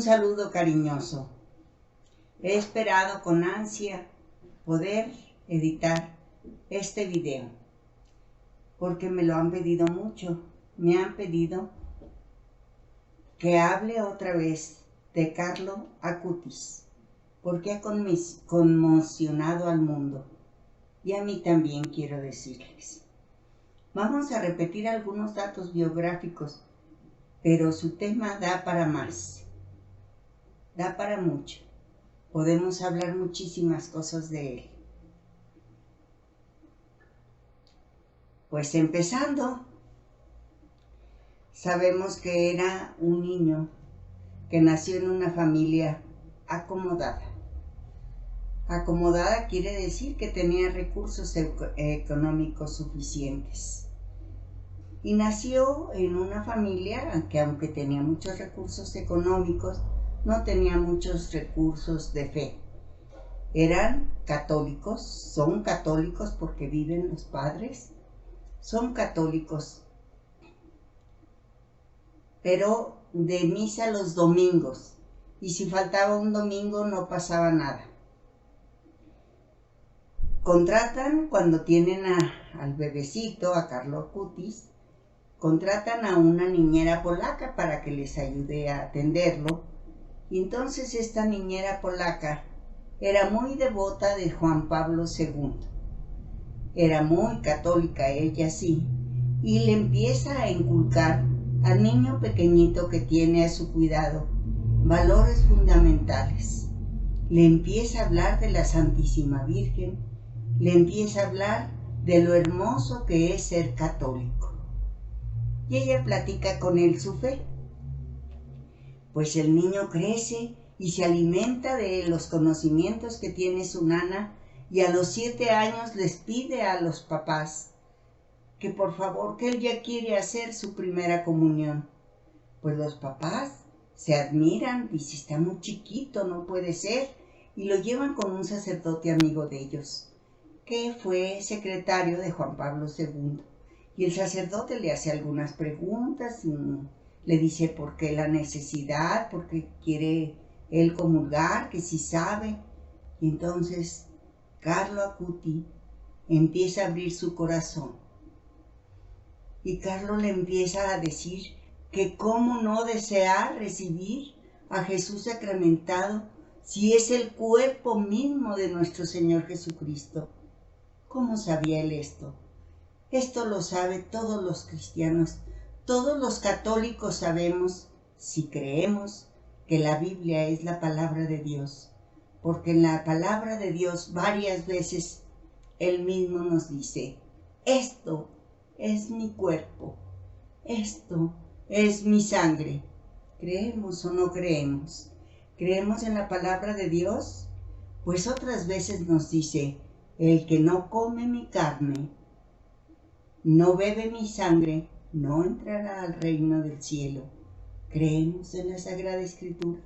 saludo cariñoso. He esperado con ansia poder editar este video porque me lo han pedido mucho. Me han pedido que hable otra vez de Carlo Acutis porque ha conmocionado al mundo y a mí también, quiero decirles. Vamos a repetir algunos datos biográficos, pero su tema da para más, da para mucho. Podemos hablar muchísimas cosas de él. Pues empezando, sabemos que era un niño que nació en una familia acomodada. Acomodada quiere decir que tenía recursos económicos suficientes. Y nació en una familia que, aunque tenía muchos recursos económicos, no tenía muchos recursos de fe. Eran católicos, son católicos porque viven los padres, son católicos, pero de misa los domingos, y si faltaba un domingo no pasaba nada. Contratan, cuando tienen al bebecito, a Carlo Acutis, contratan a una niñera polaca para que les ayude a atenderlo. Y entonces esta niñera polaca era muy devota de Juan Pablo II. Era muy católica ella, sí, y le empieza a inculcar al niño pequeñito que tiene a su cuidado valores fundamentales. Le empieza a hablar de la Santísima Virgen, le empieza a hablar de lo hermoso que es ser católico. Y ella platica con él su fe. Pues el niño crece y se alimenta de los conocimientos que tiene su nana, y a los 7 años les pide a los papás que por favor, que él ya quiere hacer su primera comunión. Pues los papás se admiran, dicen, está muy chiquito, no puede ser, y lo llevan con un sacerdote amigo de ellos, que fue secretario de Juan Pablo II. Y el sacerdote le hace algunas preguntas y le dice por qué la necesidad, por qué quiere él comulgar, que sí sabe. Y entonces Carlo Acutis empieza a abrir su corazón. Y Carlo le empieza a decir que cómo no desear recibir a Jesús sacramentado si es el cuerpo mismo de nuestro Señor Jesucristo. ¿Cómo sabía él esto? Esto lo saben todos los cristianos. Todos los católicos sabemos, si creemos, que la Biblia es la palabra de Dios, porque en la palabra de Dios varias veces Él mismo nos dice, esto es mi cuerpo, esto es mi sangre. ¿Creemos o no creemos? ¿Creemos en la palabra de Dios? Pues otras veces nos dice, el que no come mi carne, no bebe mi sangre, no entrará al reino del cielo. ¿Creemos en la Sagrada Escritura?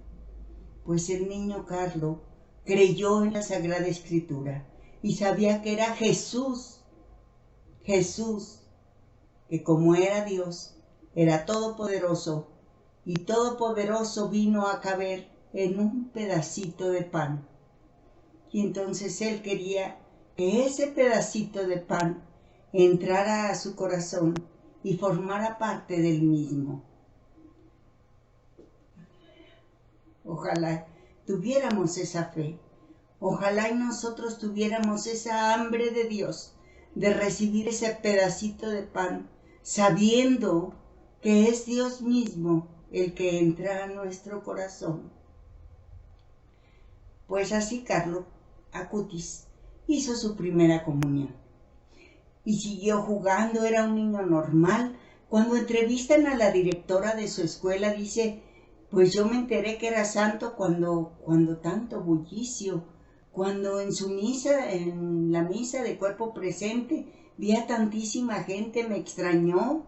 Pues el niño Carlo creyó en la Sagrada Escritura y sabía que era Jesús, que como era Dios, era todopoderoso, y todopoderoso vino a caber en un pedacito de pan. Y entonces él quería que ese pedacito de pan entrara a su corazón y formara parte del mismo. Ojalá tuviéramos esa fe. Ojalá y nosotros tuviéramos esa hambre de Dios, de recibir ese pedacito de pan, sabiendo que es Dios mismo el que entra a nuestro corazón. Pues así Carlo Acutis hizo su primera comunión. Y siguió jugando, era un niño normal. Cuando entrevistan a la directora de su escuela, dice, pues yo me enteré que era santo cuando tanto bullicio, cuando en su misa, en la misa de cuerpo presente, vi a tantísima gente, me extrañó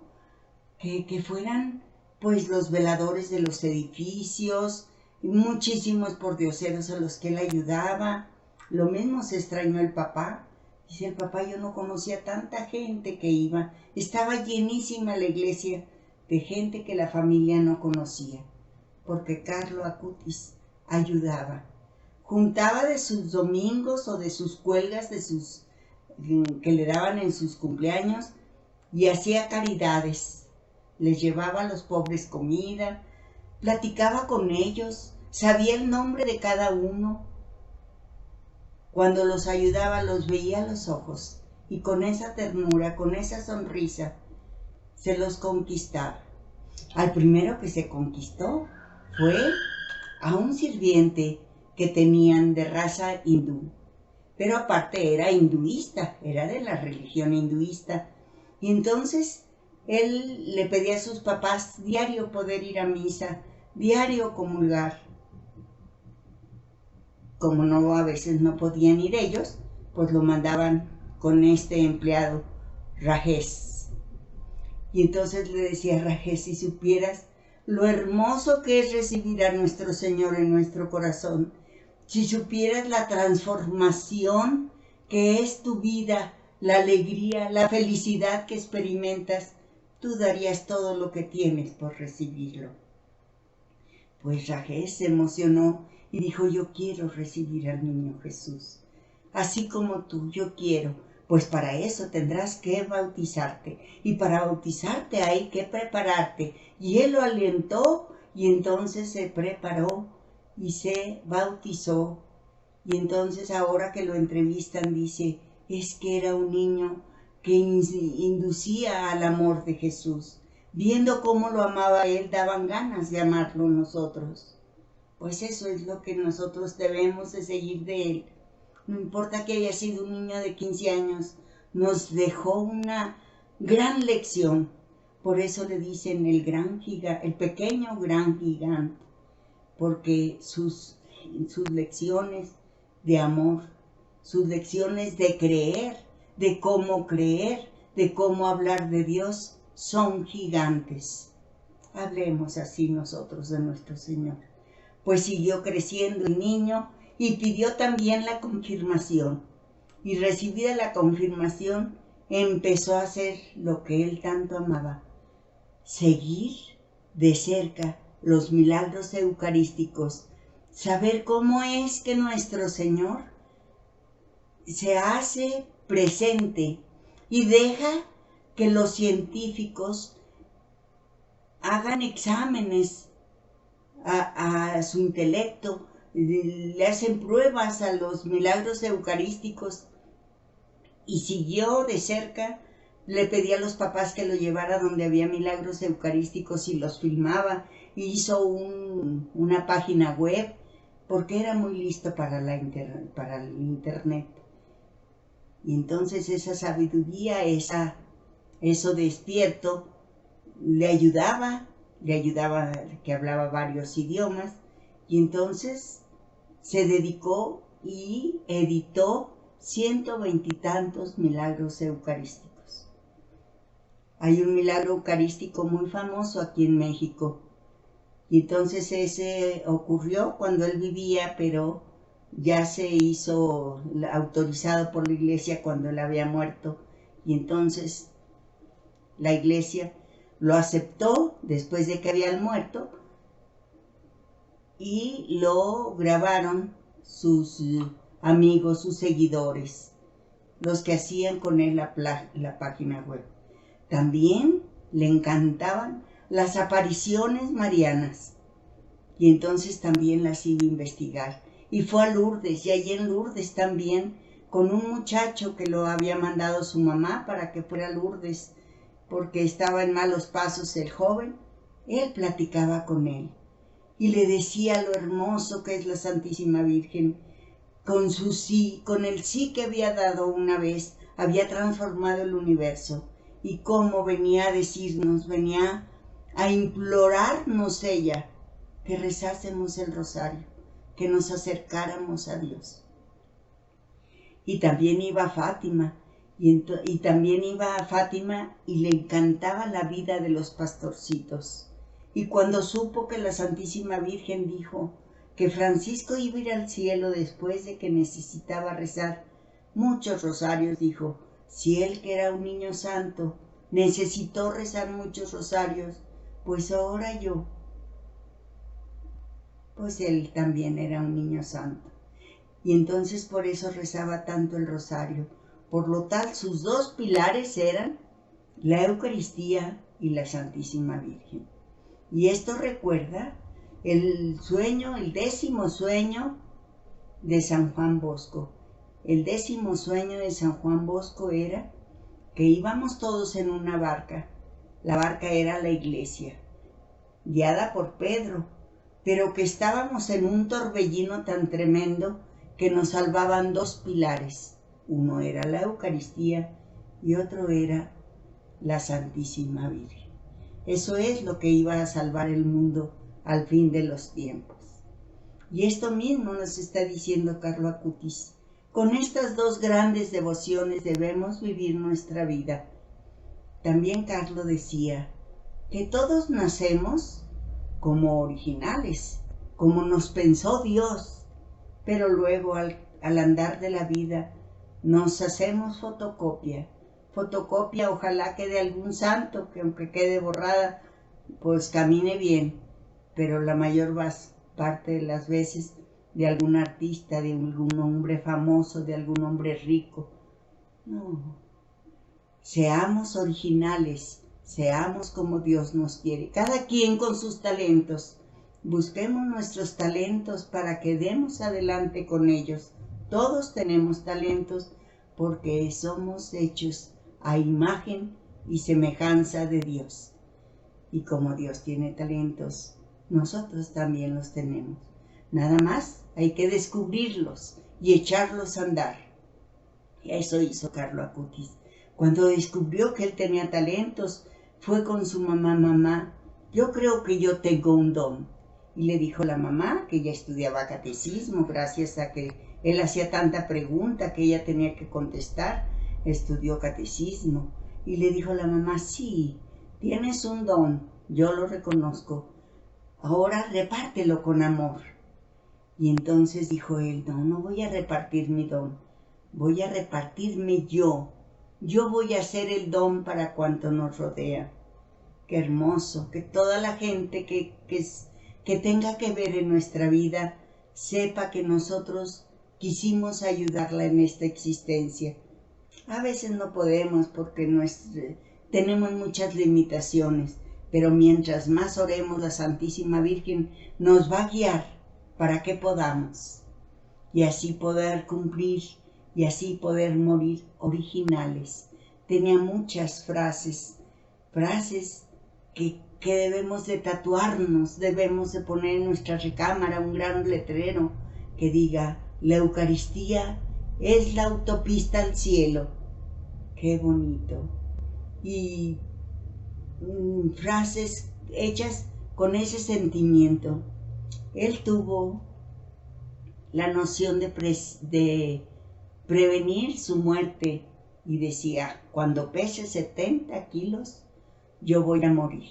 que fueran pues los veladores de los edificios, y muchísimos pordioseros a los que él ayudaba. Lo mismo se extrañó el papá. Dice el papá, yo no conocía tanta gente que iba. Estaba llenísima la iglesia de gente que la familia no conocía. porque Carlo Acutis ayudaba. Juntaba de sus domingos o de sus cuelgas que le daban en sus cumpleaños y hacía caridades. Les llevaba a los pobres comida, platicaba con ellos, sabía el nombre de cada uno. Cuando los ayudaba los veía a los ojos y con esa ternura, con esa sonrisa, se los conquistaba. Al primero que se conquistó fue a un sirviente que tenían de raza hindú, pero aparte era hinduista, era de la religión hinduista. Y entonces él le pedía a sus papás diario poder ir a misa, diario comulgar. Como no, a veces no podían ir ellos, pues lo mandaban con este empleado, Rajesh. Y entonces le decía a Rajesh, si supieras lo hermoso que es recibir a nuestro Señor en nuestro corazón, si supieras la transformación que es tu vida, la alegría, la felicidad que experimentas, tú darías todo lo que tienes por recibirlo. Pues Rajesh se emocionó y dijo, yo quiero recibir al niño Jesús, así como tú, yo quiero. Pues para eso tendrás que bautizarte, y para bautizarte hay que prepararte. Y él lo alentó, y entonces se preparó y se bautizó. Y entonces ahora que lo entrevistan dice, es que era un niño que inducía al amor de Jesús. Viendo cómo lo amaba él, daban ganas de amarlo nosotros. Pues eso es lo que nosotros debemos de seguir de él. No importa que haya sido un niño de 15 años, nos dejó una gran lección. Por eso le dicen el pequeño gran gigante, porque sus lecciones de amor, sus lecciones de creer, de cómo hablar de Dios, son gigantes. Hablemos así nosotros de nuestro Señor. Pues siguió creciendo el niño y pidió también la confirmación. Y recibida la confirmación, empezó a hacer lo que él tanto amaba, seguir de cerca los milagros eucarísticos, saber cómo es que nuestro Señor se hace presente y deja que los científicos hagan exámenes a su intelecto, le hacen pruebas a los milagros eucarísticos, y siguió de cerca. Le pedía a los papás que lo llevara donde había milagros eucarísticos y los filmaba, y hizo una página web, porque era muy listo para el internet. Y entonces esa sabiduría, eso despierto, le ayudaba que hablaba varios idiomas, y entonces se dedicó y editó 120 y tantos milagros eucarísticos. Hay un milagro eucarístico muy famoso aquí en México, y entonces ese ocurrió cuando él vivía, pero ya se hizo autorizado por la iglesia cuando él había muerto, y entonces la iglesia lo aceptó después de que había muerto, y lo grabaron sus amigos, sus seguidores, los que hacían con él la página web. También le encantaban las apariciones marianas, y entonces también las iba a investigar. Y fue a Lourdes, y allí en Lourdes también, con un muchacho que lo había mandado su mamá para que fuera a Lourdes, porque estaba en malos pasos el joven. Él platicaba con él y le decía lo hermoso que es la Santísima Virgen. Con el sí que había dado una vez, había transformado el universo, y cómo venía a decirnos, venía a implorarnos ella, que rezásemos el rosario, que nos acercáramos a Dios. Y también iba a Fátima, y le encantaba la vida de los pastorcitos. Y cuando supo que la Santísima Virgen dijo que Francisco iba a ir al cielo después de que necesitaba rezar muchos rosarios, dijo, si él, que era un niño santo, necesitó rezar muchos rosarios, pues ahora yo pues él también era un niño santo. Y entonces por eso rezaba tanto el rosario. Por lo tal, sus dos pilares eran la Eucaristía y la Santísima Virgen. Y esto recuerda el sueño, el 10º sueño de San Juan Bosco. El 10º sueño de San Juan Bosco era que íbamos todos en una barca. La barca era la iglesia, guiada por Pedro, pero que estábamos en un torbellino tan tremendo que nos salvaban dos pilares. Uno era la Eucaristía y otro era la Santísima Virgen. Eso es lo que iba a salvar el mundo al fin de los tiempos. Y esto mismo nos está diciendo Carlo Acutis. Con estas dos grandes devociones debemos vivir nuestra vida. También Carlo decía que todos nacemos como originales, como nos pensó Dios, pero luego al andar de la vida nos hacemos fotocopia, ojalá que de algún santo, que aunque quede borrada, pues camine bien, pero la mayor parte de las veces de algún artista, de algún hombre famoso, de algún hombre rico. No, seamos originales, seamos como Dios nos quiere, cada quien con sus talentos. Busquemos nuestros talentos para que demos adelante con ellos. Todos tenemos talentos porque somos hechos a imagen y semejanza de Dios. Y como Dios tiene talentos, nosotros también los tenemos. Nada más hay que descubrirlos y echarlos a andar. Y eso hizo Carlo Acutis. Cuando descubrió que él tenía talentos, fue con su mamá, yo creo que yo tengo un don. Y le dijo la mamá, que ella estudiaba catecismo, gracias a que él hacía tanta pregunta que ella tenía que contestar, estudió catecismo. Y le dijo la mamá, sí, tienes un don, yo lo reconozco, ahora repártelo con amor. Y entonces dijo él, no voy a repartir mi don, voy a repartirme yo voy a ser el don para cuanto nos rodea. Qué hermoso, que toda la gente que tenga que ver en nuestra vida sepa que nosotros quisimos ayudarla en esta existencia. A veces no podemos porque tenemos muchas limitaciones, pero mientras más oremos, la Santísima Virgen nos va a guiar para que podamos y así poder cumplir y así poder morir originales. Tenía muchas frases que debemos de tatuarnos, debemos de poner en nuestra recámara un gran letrero que diga, la Eucaristía es la autopista al cielo. Qué bonito. Y frases hechas con ese sentimiento. Él tuvo la noción de prevenir su muerte y decía, cuando pese 70 kilos, yo voy a morir.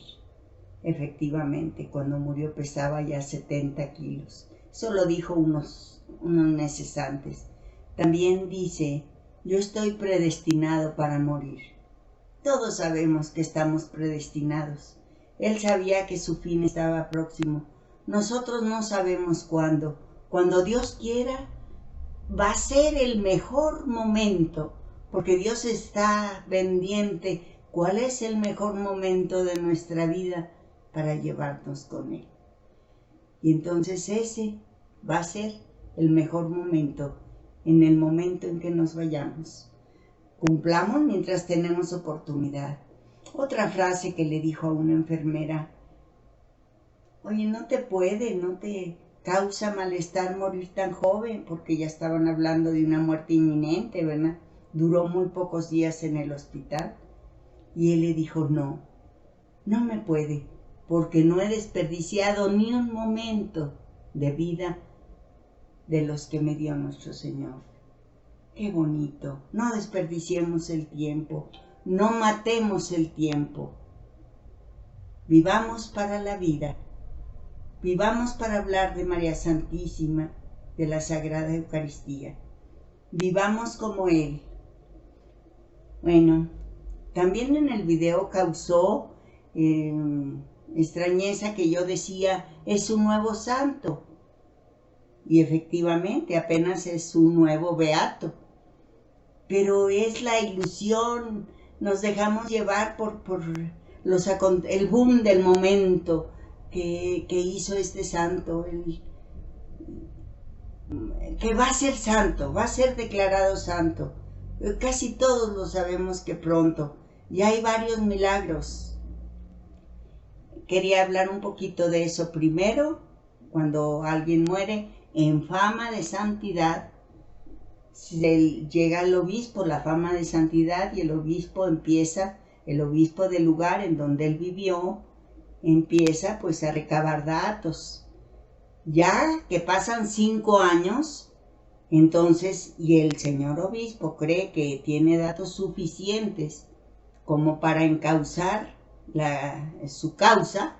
Efectivamente, cuando murió pesaba ya 70 kilos. Eso lo dijo unos meses antes. También dice, yo estoy predestinado para morir. Todos sabemos que estamos predestinados. Él sabía que su fin estaba próximo. Nosotros no sabemos cuándo. Cuando Dios quiera, va a ser el mejor momento, porque Dios está pendiente cuál es el mejor momento de nuestra vida para llevarnos con Él. Y entonces ese va a ser el mejor momento, en el momento en que nos vayamos. Cumplamos mientras tenemos oportunidad. Otra frase que le dijo a una enfermera, oye, no te causa malestar morir tan joven, porque ya estaban hablando de una muerte inminente, ¿verdad? Duró muy pocos días en el hospital. Y él le dijo, no me puede, porque no he desperdiciado ni un momento de vida de los que me dio nuestro Señor. Qué bonito. No desperdiciemos el tiempo, no matemos el tiempo. Vivamos para la vida. Vivamos para hablar de María Santísima, de la Sagrada Eucaristía. Vivamos como Él. Bueno, también en el video causó extrañeza que yo decía, es un nuevo santo. y efectivamente apenas es un nuevo beato. Pero es la ilusión, nos dejamos llevar por el boom del momento que hizo este santo, que va a ser santo, va a ser declarado santo. Casi todos lo sabemos que pronto. Ya hay varios milagros. Quería hablar un poquito de eso primero. Cuando alguien muere en fama de santidad, llega el obispo, la fama de santidad, y el obispo del lugar en donde él vivió, empieza pues a recabar datos. Ya que pasan 5 años, entonces, y el señor obispo cree que tiene datos suficientes como para encauzar su causa,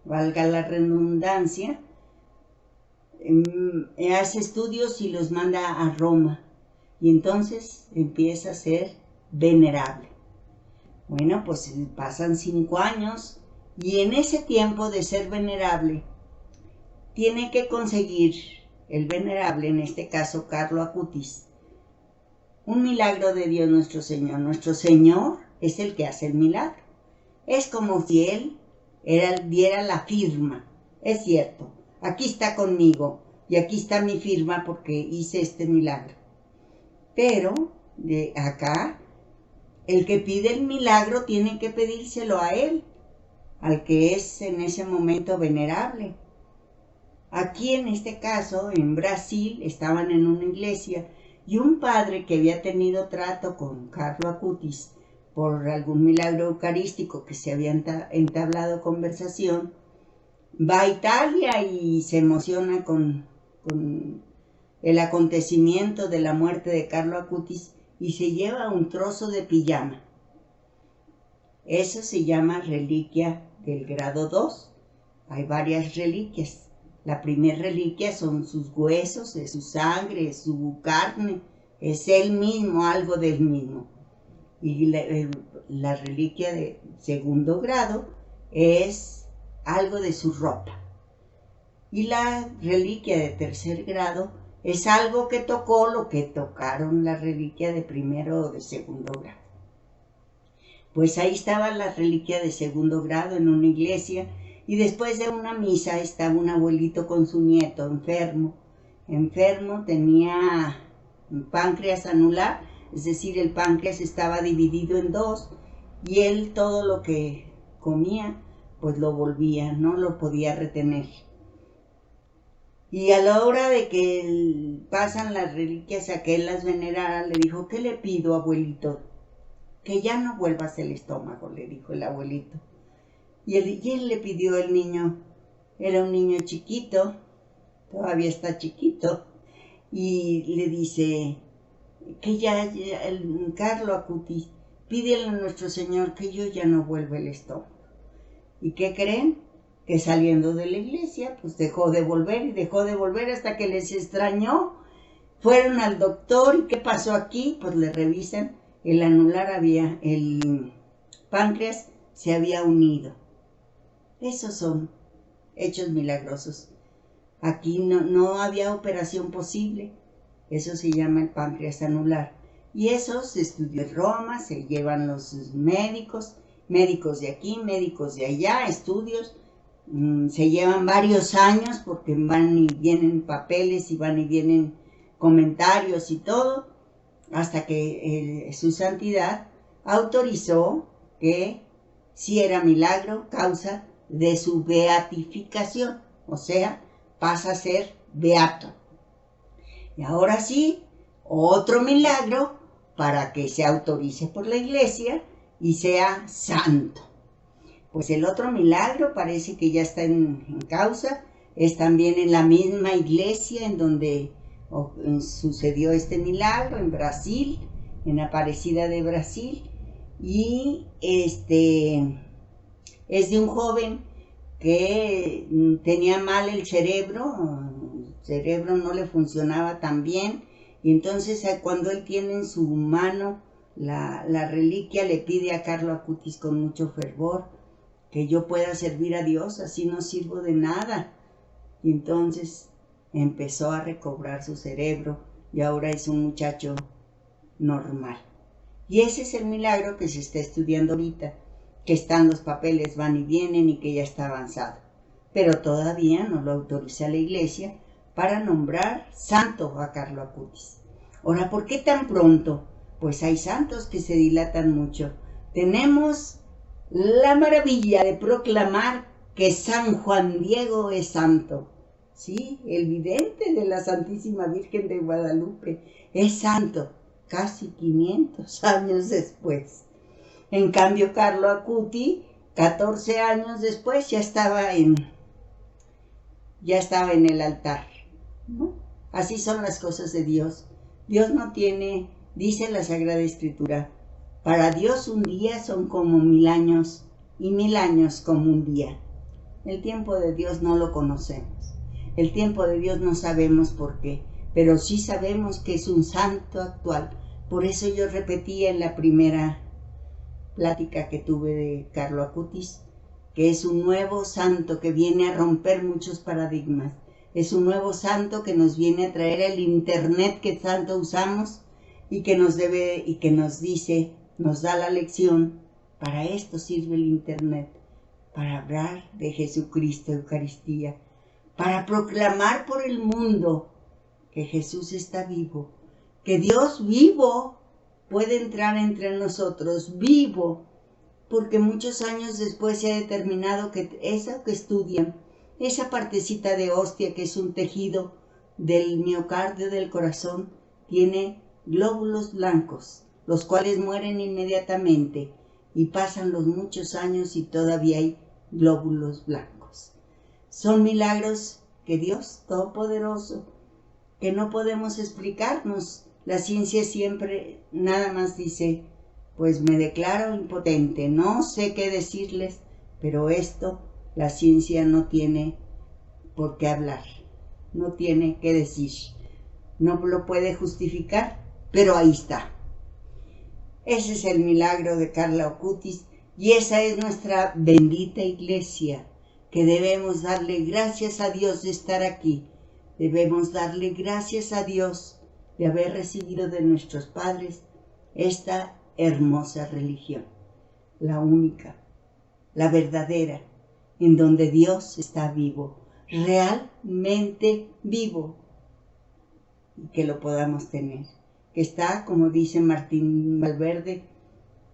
valga la redundancia, hace estudios y los manda a Roma, y entonces empieza a ser venerable. Bueno, pues pasan 5 años, y en ese tiempo de ser venerable, tiene que conseguir el venerable, en este caso Carlo Acutis, un milagro de Dios nuestro Señor. Nuestro Señor es el que hace el milagro. Es como si Él diera la firma. Es cierto, aquí está conmigo y aquí está mi firma porque hice este milagro. Pero de acá, el que pide el milagro tiene que pedírselo a Él, al que es en ese momento venerable. Aquí en este caso, en Brasil, estaban en una iglesia y un padre que había tenido trato con Carlo Acutis por algún milagro eucarístico que se había entablado conversación, va a Italia y se emociona con el acontecimiento de la muerte de Carlo Acutis y se lleva un trozo de pijama. Eso se llama reliquia del grado 2. Hay varias reliquias. La primera reliquia son sus huesos, es su sangre, es su carne, es él mismo, algo del mismo. Y la reliquia de segundo grado es algo de su ropa. Y la reliquia de tercer grado es algo que tocó lo que tocaron la reliquia de primero o de segundo grado. Pues ahí estaba la reliquia de segundo grado en una iglesia. Y después de una misa estaba un abuelito con su nieto enfermo, tenía páncreas anular, es decir, el páncreas estaba dividido en 2 y él todo lo que comía pues lo volvía, no lo podía retener. Y a la hora de que pasan las reliquias a que él las venerara, le dijo: ¿qué le pido, abuelito? Que ya no vuelvas el estómago, le dijo el abuelito. Y él le pidió, el niño, era un niño chiquito, todavía está chiquito, y le dice que ya el Carlo Acutis, pídele a nuestro Señor que yo ya no vuelva el estómago. ¿Y qué creen? Que saliendo de la iglesia, pues dejó de volver hasta que les extrañó. Fueron al doctor, ¿y qué pasó aquí? Pues le revisan, el páncreas se había unido. Esos son hechos milagrosos. Aquí no había operación posible. Eso se llama el páncreas anular. Y eso se estudió en Roma, se llevan los médicos de aquí, médicos de allá, estudios. Se llevan varios años porque van y vienen papeles y van y vienen comentarios y todo, hasta que su santidad autorizó que si era milagro, causa de su beatificación, o sea, pasa a ser beato. Y ahora sí, otro milagro para que se autorice por la iglesia y sea santo. Pues el otro milagro parece que ya está en causa, es también en la misma iglesia en donde sucedió este milagro, en Brasil, en Aparecida de Brasil, y es de un joven que tenía mal el cerebro no le funcionaba tan bien, y entonces cuando él tiene en su mano la reliquia, le pide a Carlo Acutis con mucho fervor que yo pueda servir a Dios, así no sirvo de nada. Y entonces empezó a recobrar su cerebro y ahora es un muchacho normal. Y ese es el milagro que se está estudiando ahorita, que están los papeles, van y vienen y que ya está avanzado. Pero todavía no lo autoriza la Iglesia para nombrar santo a Carlo Acutis. Ahora, ¿por qué tan pronto? Pues hay santos que se dilatan mucho. Tenemos la maravilla de proclamar que San Juan Diego es santo. Sí, el vidente de la Santísima Virgen de Guadalupe es santo, casi 500 años después. En cambio, Carlo Acutis, 14 años después, ya estaba en el altar, ¿no? Así son las cosas de Dios. Dios no tiene, dice la Sagrada Escritura, para Dios un día son como 1000 años y 1000 años como un día. El tiempo de Dios no lo conocemos. El tiempo de Dios no sabemos por qué, pero sí sabemos que es un santo actual. Por eso yo repetía en la primera plática que tuve de Carlo Acutis, que es un nuevo santo que viene a romper muchos paradigmas. Es un nuevo santo que nos viene a traer el internet que tanto usamos y que nos dice, nos da la lección. Para esto sirve el internet, para hablar de Jesucristo, Eucaristía, para proclamar por el mundo que Jesús está vivo, que Dios vivo puede entrar entre nosotros, vivo, porque muchos años después se ha determinado que eso que estudian, esa partecita de hostia que es un tejido del miocardio del corazón, tiene glóbulos blancos, los cuales mueren inmediatamente y pasan los muchos años y todavía hay glóbulos blancos. Son milagros que Dios Todopoderoso, que no podemos explicarnos. La ciencia siempre nada más dice, pues me declaro impotente, no sé qué decirles, pero esto la ciencia no tiene por qué hablar, no tiene qué decir, no lo puede justificar, pero ahí está. Ese es el milagro de Carlo Acutis y esa es nuestra bendita Iglesia, que debemos darle gracias a Dios de estar aquí, debemos darle gracias a Dios de haber recibido de nuestros padres esta hermosa religión, la única, la verdadera, en donde Dios está vivo, realmente vivo, y que lo podamos tener, que está, como dice Martín Valverde,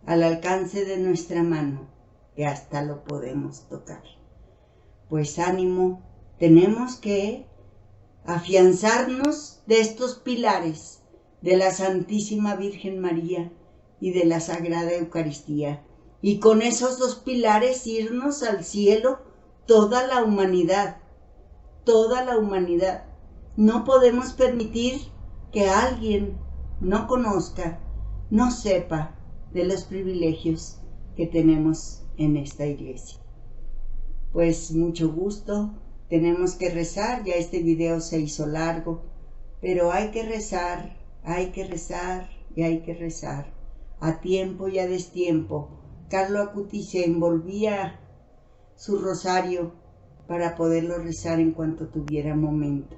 al alcance de nuestra mano, que hasta lo podemos tocar. Pues ánimo, tenemos que afianzarnos de estos pilares de la Santísima Virgen María y de la Sagrada Eucaristía, y con esos dos pilares irnos al cielo toda la humanidad, toda la humanidad. No podemos permitir que alguien no conozca, no sepa de los privilegios que tenemos en esta iglesia. Pues mucho gusto, tenemos que rezar, ya este video se hizo largo, pero hay que rezar, hay que rezar y hay que rezar, a tiempo y a destiempo. Carlo Acutis se envolvía su rosario para poderlo rezar en cuanto tuviera momento.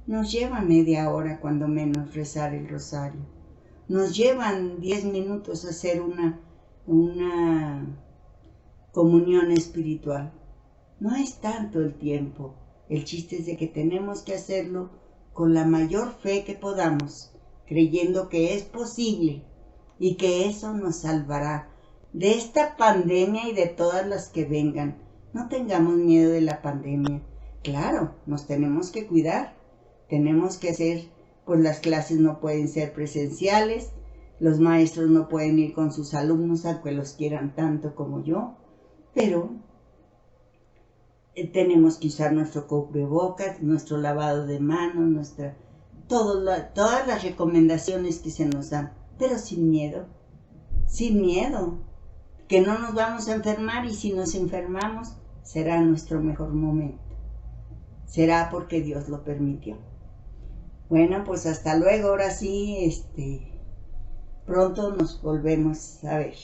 Nos lleva media hora cuando menos rezar el rosario. Nos llevan 10 minutos hacer una comunión espiritual. No es tanto el tiempo. El chiste es de que tenemos que hacerlo con la mayor fe que podamos, creyendo que es posible y que eso nos salvará de esta pandemia y de todas las que vengan. No tengamos miedo de la pandemia. Claro, nos tenemos que cuidar. Tenemos que hacer, pues las clases no pueden ser presenciales, los maestros no pueden ir con sus alumnos aunque los quieran tanto como yo, pero tenemos que usar nuestro cubrebocas, nuestro lavado de manos, todas las recomendaciones que se nos dan, pero sin miedo, que no nos vamos a enfermar y si nos enfermamos será nuestro mejor momento, será porque Dios lo permitió. Bueno, pues hasta luego, ahora sí, pronto nos volvemos a ver.